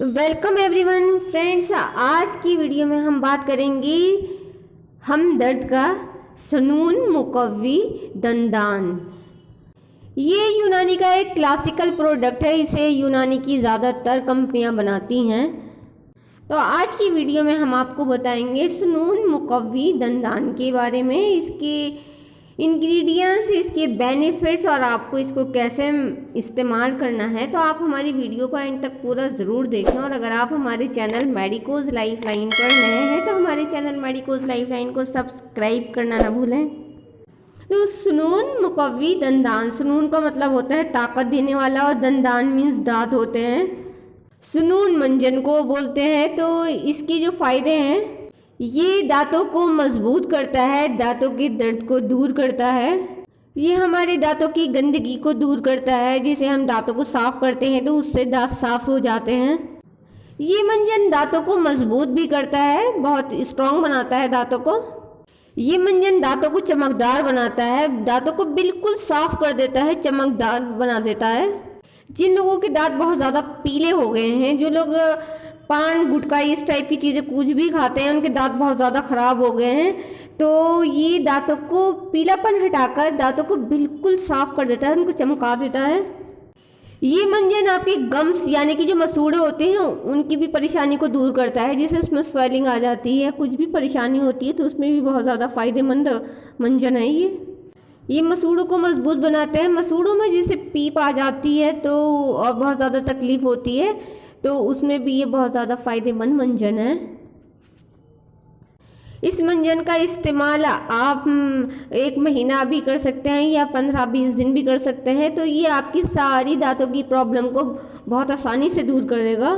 Welcome everyone friends, आज की video में हम बात करेंगे हमदर्द का सनून मुकव्वी दंदान। ये यूनानी का एक क्लासिकल प्रोडक्ट है। इसे यूनानी की ज़्यादातर कंपनियां बनाती हैं। तो आज की वीडियो में हम आपको बताएंगे सनून मुकव्वी दंदान के बारे में, इसके इंग्रेडिएंट्स, इसके बेनिफिट्स और आपको इसको कैसे इस्तेमाल करना है। तो आप हमारी वीडियो को एंड तक पूरा ज़रूर देखें। और अगर आप हमारे चैनल मेडिकोज लाइफलाइन पर नए हैं तो हमारे चैनल मेडिकोज लाइफलाइन को सब्सक्राइब करना ना भूलें। तो सनून मुकव्वी दंदान, सनून का मतलब होता है ताकत देने वाला और दंदान मीन्स दांत होते हैं। सनून मंजन को बोलते हैं। तो इसके जो फ़ायदे हैं, ये दांतों को मजबूत करता है, दांतों के दर्द को दूर करता है, ये हमारे दांतों की गंदगी को दूर करता है। जैसे हम दांतों को साफ़ करते हैं तो उससे दांत साफ़ हो जाते हैं। ये मंजन दांतों को मजबूत भी करता है, बहुत स्ट्रॉन्ग बनाता है दांतों को। ये मंजन दांतों को चमकदार बनाता है, दांतों को बिल्कुल साफ़ कर देता है, चमकदार बना देता है। जिन लोगों के दांत बहुत ज़्यादा पीले हो गए हैं, जो लोग पान गुटखा इस टाइप की चीज़ें कुछ भी खाते हैं, उनके दांत बहुत ज़्यादा ख़राब हो गए हैं, तो ये दांतों को पीलापन हटाकर दांतों को बिल्कुल साफ़ कर देता है, उनको चमका देता है। ये मंजन आपके गम्स यानी कि जो मसूड़े होते हैं उनकी भी परेशानी को दूर करता है। जैसे उसमें स्वेलिंग आ जाती है, कुछ भी परेशानी होती है, तो उसमें भी बहुत ज़्यादा फ़ायदेमंद मंजन है ये मसूड़ों को मजबूत बनाते हैं। मसूड़ों में जैसे पीप आ जाती है तो और बहुत ज़्यादा तकलीफ़ होती है, तो उसमें भी ये बहुत ज़्यादा फ़ायदेमंद मंजन है। इस मंजन का इस्तेमाल आप 1 महीना भी कर सकते हैं या 15-20 दिन भी कर सकते हैं। तो ये आपकी सारी दांतों की प्रॉब्लम को बहुत आसानी से दूर कर देगा।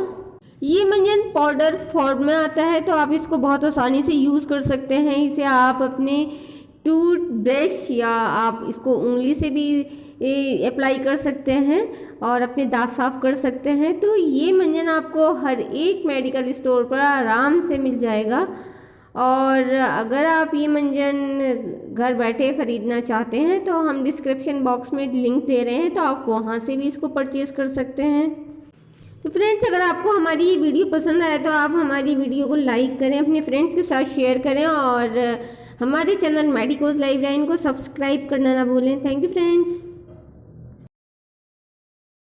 ये मंजन पाउडर फॉर्म में आता है, तो आप इसको बहुत आसानी से यूज़ कर सकते हैं। इसे आप अपने टूथब्रश या आप इसको उंगली से भी अप्लाई कर सकते हैं और अपने दांत साफ़ कर सकते हैं। तो ये मंजन आपको हर एक मेडिकल स्टोर पर आराम से मिल जाएगा। और अगर आप ये मंजन घर बैठे ख़रीदना चाहते हैं तो हम डिस्क्रिप्शन बॉक्स में लिंक दे रहे हैं, तो आप वहाँ से भी इसको परचेज़ कर सकते हैं। तो फ्रेंड्स, अगर आपको हमारी ये वीडियो पसंद आए तो आप हमारी वीडियो को लाइक करें, अपने फ्रेंड्स के साथ शेयर करें और हमारे चैनल मेडिकोज लाइफलाइन को सब्सक्राइब करना ना भूलें। Thank you friends.